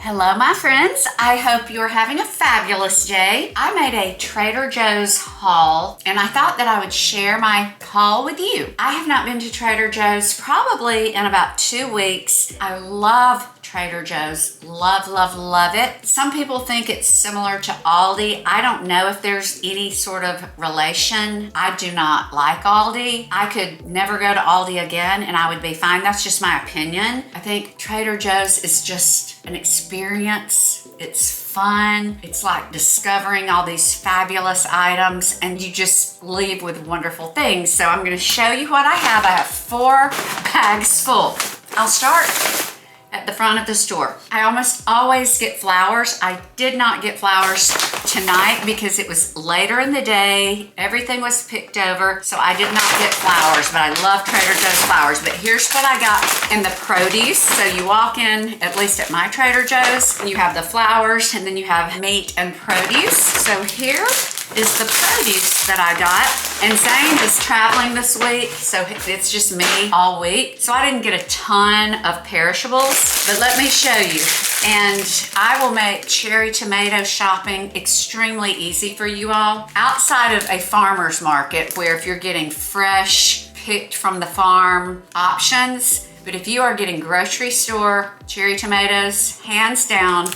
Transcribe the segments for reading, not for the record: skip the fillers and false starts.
Hello, my friends. I hope you're having a fabulous day. I made a Trader Joe's haul and I thought that I would share my haul with you. I have not been to Trader Joe's probably in about 2 weeks. I love Trader Joe's. Love, love, love it. Some people think it's similar to Aldi. I don't know if there's any sort of relation. I do not like Aldi. I could never go to Aldi again and I would be fine. That's just my opinion. I think Trader Joe's is just an experience. It's fun. It's like discovering all these fabulous items and you just leave with wonderful things. So I'm gonna show you what I have. I have 4 bags full. I'll start at the front of the store. I almost always get flowers. I did not get flowers tonight because it was later in the day. Everything was picked over, so I did not get flowers, but I love Trader Joe's flowers. But here's what I got in the produce. So you walk in, at least at my Trader Joe's, and you have the flowers and then you have meat and produce. So here is the produce that I got. And Zane is traveling this week, so it's just me all week. So I didn't get a ton of perishables, but let me show you. And I will make cherry tomato shopping extremely easy for you all. Outside of a farmer's market, where if you're getting fresh, picked from the farm options, but if you are getting grocery store cherry tomatoes, hands down,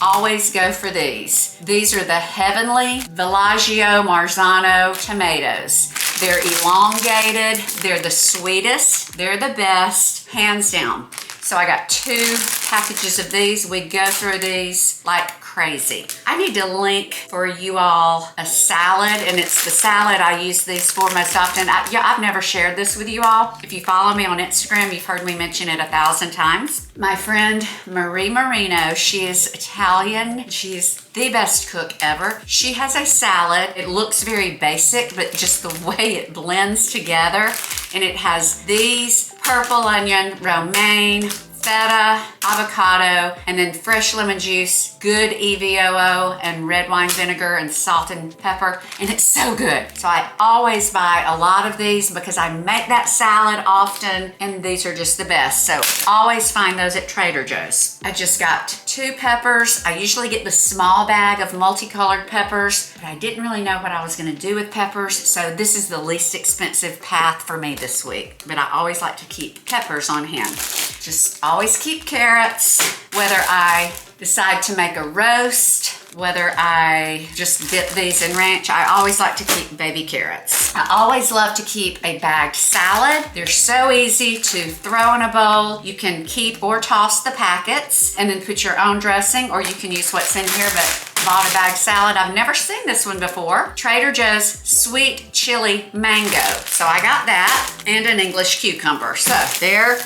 always go for these. These are the heavenly Villagio Marzano tomatoes. They're elongated, they're the sweetest, they're the best, hands down. So I got 2 packages of these. We go through these like crazy. I need to link for you all a salad, and it's the salad I use these for most often. I've never shared this with you all. If you follow me on Instagram, you've heard me mention it 1,000 times. My friend Marie Marino, she is Italian. She's the best cook ever. She has a salad. It looks very basic, but just the way it blends together. And it has these purple onion, romaine, feta, avocado, and then fresh lemon juice, good EVOO, and red wine vinegar, and salt and pepper, and it's so good. So I always buy a lot of these because I make that salad often, and these are just the best. So always find those at Trader Joe's. I just got 2 peppers. I usually get the small bag of multicolored peppers, but I didn't really know what I was gonna do with peppers, so this is the least expensive path for me this week. But I always like to keep peppers on hand. Just always keep carrots, whether I decide to make a roast, whether I just dip these in ranch, I always like to keep baby carrots. I always love to keep a bagged salad. They're so easy to throw in a bowl. You can keep or toss the packets and then put your own dressing, or you can use what's in here, but bought a bagged salad. I've never seen this one before. Trader Joe's sweet chili mango. So I got that and an English cucumber. So there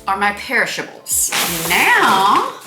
are my perishables. Now,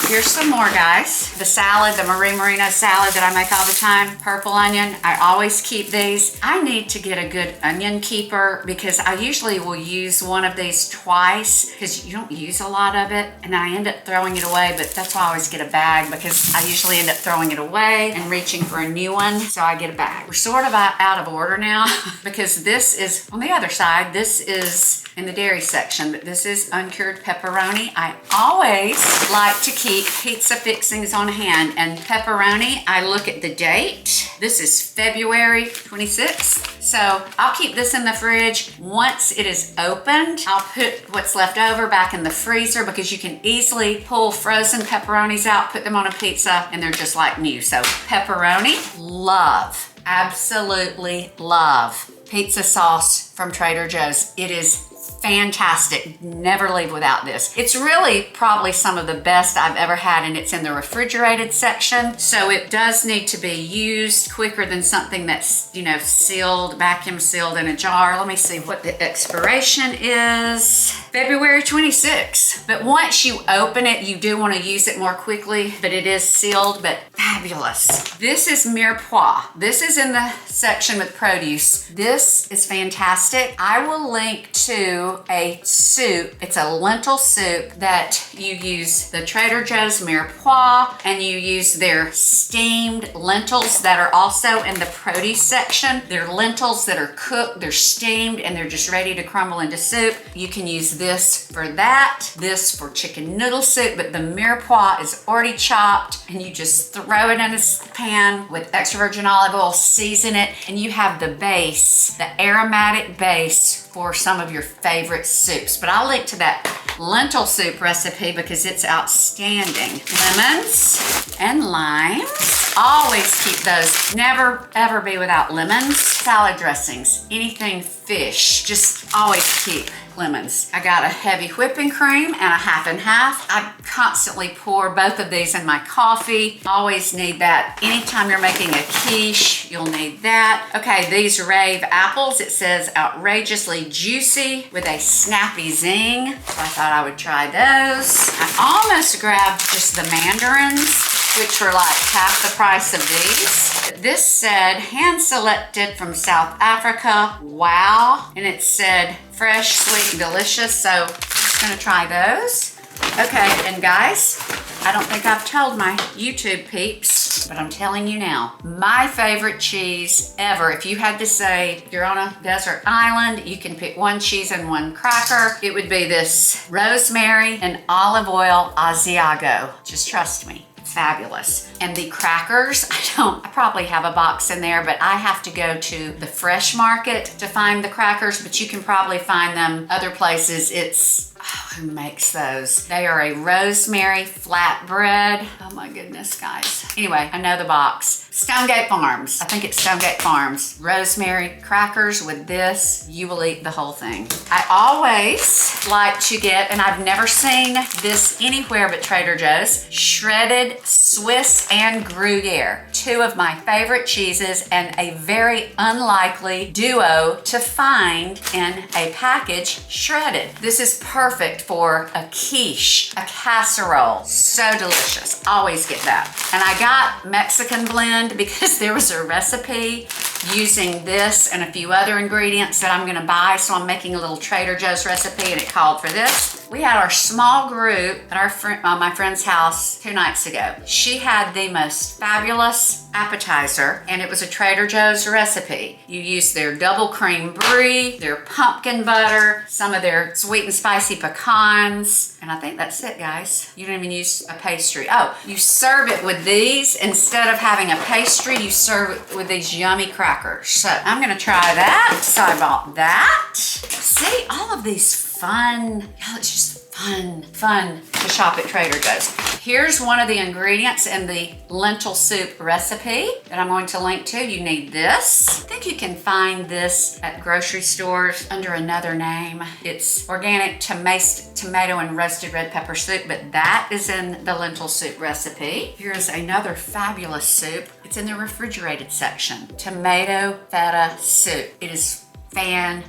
here's some more, guys. The salad, the Marie Marino salad that I make all the time, purple onion. I always keep these. I need to get a good onion keeper because I usually will use one of these twice because you don't use a lot of it, and I end up throwing it away, but that's why I always get a bag because I usually end up throwing it away and reaching for a new one, so I get a bag. We're sort of out of order now because this is on the other side. This is in the dairy section, but this is uncured pepperoni. I always like to keep pizza fixings on hand, and pepperoni, I look at the date. This is February 26th. So I'll keep this in the fridge. Once it is opened, I'll put what's left over back in the freezer because you can easily pull frozen pepperonis out, put them on a pizza, and they're just like new. So pepperoni, love, absolutely love pizza sauce from Trader Joe's. It is fantastic. Never leave without this. It's really probably some of the best I've ever had, and it's in the refrigerated section. So it does need to be used quicker than something that's, you know, sealed, vacuum sealed in a jar. Let me see what the expiration is. February 26th. But once you open it, you do want to use it more quickly, but it is sealed, but fabulous. This is Mirepoix. This is in the section with produce. This is fantastic. I will link to you a soup. It's a lentil soup that you use the Trader Joe's Mirepoix, and you use their steamed lentils that are also in the produce section. They're lentils that are cooked, they're steamed, and they're just ready to crumble into soup. You can use this for that, this for chicken noodle soup, but the Mirepoix is already chopped, and you just throw it in a pan with extra virgin olive oil, season it, and you have the base, the aromatic base for some of your favorite soups. But I'll link to that lentil soup recipe because it's outstanding. Lemons and limes. Always keep those. Never ever be without lemons. Salad dressings, anything fish, just always keep lemons. I got a heavy whipping cream and a half and half. I constantly pour both of these in my coffee. Always need that. Anytime you're making a quiche, you'll need that. Okay, these Rave Apples, it says outrageously juicy with a snappy zing. So I thought I would try those. I almost grabbed just the mandarins, which were like half the price of these. This said hand selected from South Africa. Wow. And it said fresh, sweet, and delicious. So I'm just gonna try those. Okay, and guys, I don't think I've told my YouTube peeps, but I'm telling you now, my favorite cheese ever. If you had to say you're on a desert island, you can pick one cheese and one cracker, it would be this rosemary and olive oil Asiago. Just trust me. Fabulous. And the crackers, I probably have a box in there, but I have to go to the fresh market to find the crackers, but you can probably find them other places. It's, oh, who makes those? They are a rosemary flatbread. Oh my goodness, guys. Anyway, I know the box. Stonegate Farms. I think it's Stonegate Farms. Rosemary crackers with this. You will eat the whole thing. I always like to get, and I've never seen this anywhere but Trader Joe's, shredded Swiss and Gruyere. Two of my favorite cheeses and a very unlikely duo to find in a package shredded. This is perfect for a quiche, a casserole. So delicious. Always get that. And I got Mexican blend because there was a recipe using this and a few other ingredients that I'm gonna buy. So I'm making a little Trader Joe's recipe and it called for this. We had our small group at my friend's house 2 nights ago. She had the most fabulous appetizer, and it was a Trader Joe's recipe. You use their double cream brie, their pumpkin butter, some of their sweet and spicy pecans, and I think that's it, guys. You don't even use a pastry. Oh, you serve it with these. Instead of having a pastry, you serve it with these yummy crackers. So I'm gonna try that. So I bought that. See, all of these fun, it's just fun to shop at Trader Joe's. Here's one of the ingredients in the lentil soup recipe that I'm going to link to. You need this. I think you can find this at grocery stores under another name. It's organic tomato and roasted red pepper soup, but that is in the lentil soup recipe. Here's another fabulous soup. It's in the refrigerated section. Tomato feta soup. It is fantastic.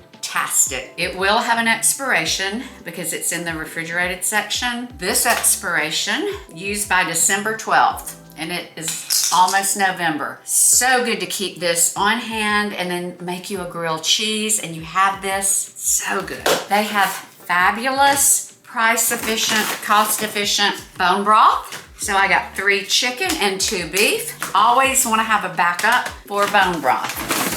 It will have an expiration because it's in the refrigerated section. This expiration used by December 12th, and it is almost November. So good to keep this on hand and then make you a grilled cheese and you have this. So good. They have fabulous, price efficient, cost efficient bone broth. So I got 3 chicken and 2 beef. Always want to have a backup for bone broth.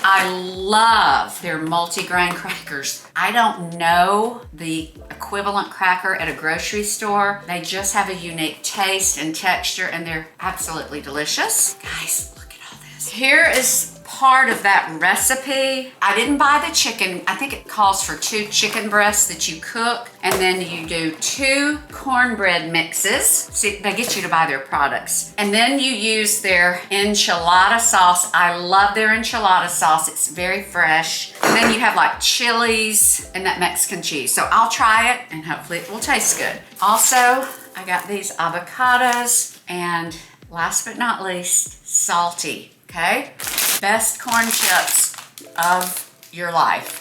I love their multi-grain crackers. I don't know the equivalent cracker at a grocery store. They just have a unique taste and texture, and they're absolutely delicious. Guys, look at all this. Here is part of that recipe. I didn't buy the chicken. I think it calls for 2 chicken breasts that you cook, and then you do 2 cornbread mixes. See, they get you to buy their products. And then you use their enchilada sauce. I love their enchilada sauce. It's very fresh. And then you have like chilies and that Mexican cheese. So I'll try it and hopefully it will taste good. Also, I got these avocados, and last but not least, salty, okay? Best corn chips of your life.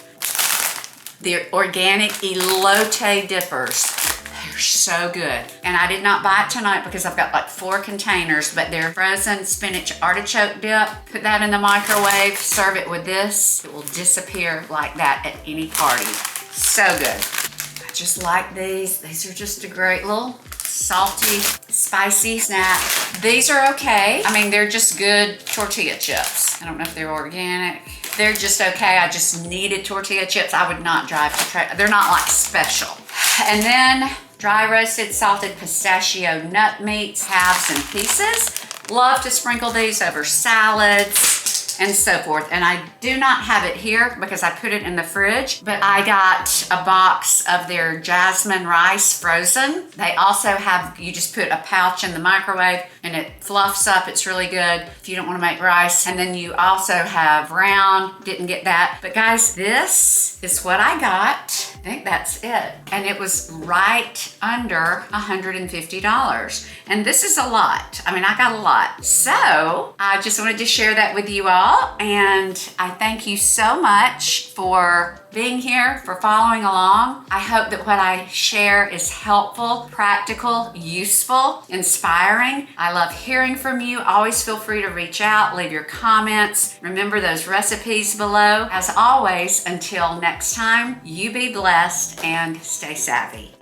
The organic elote dippers. They're so good. And I did not buy it tonight because I've got like 4 containers, but they're frozen spinach artichoke dip. Put that in the microwave, serve it with this. It will disappear like that at any party. So good. I just like these. These are just a great little salty, spicy snack. These are okay. I mean, they're just good tortilla chips. I don't know if they're organic. They're just okay. I just needed tortilla chips. I would not drive to Trader. They're not like special. And then dry roasted salted pistachio nut meats, halves and pieces. Love to sprinkle these over salads and so forth. And I do not have it here because I put it in the fridge, but I got a box of their jasmine rice frozen. They also have, you just put a pouch in the microwave and it fluffs up. It's really good if you don't want to make rice. And then you also have round, didn't get that. But guys, this is what I got. I think that's it. And it was right under $150. And this is a lot. I mean, I got a lot. So I just wanted to share that with you all. And I thank you so much for being here, for following along. I hope that what I share is helpful, practical, useful, inspiring. I love hearing from you. Always feel free to reach out, leave your comments. Remember those recipes below. As always, until next time, you be blessed and stay savvy.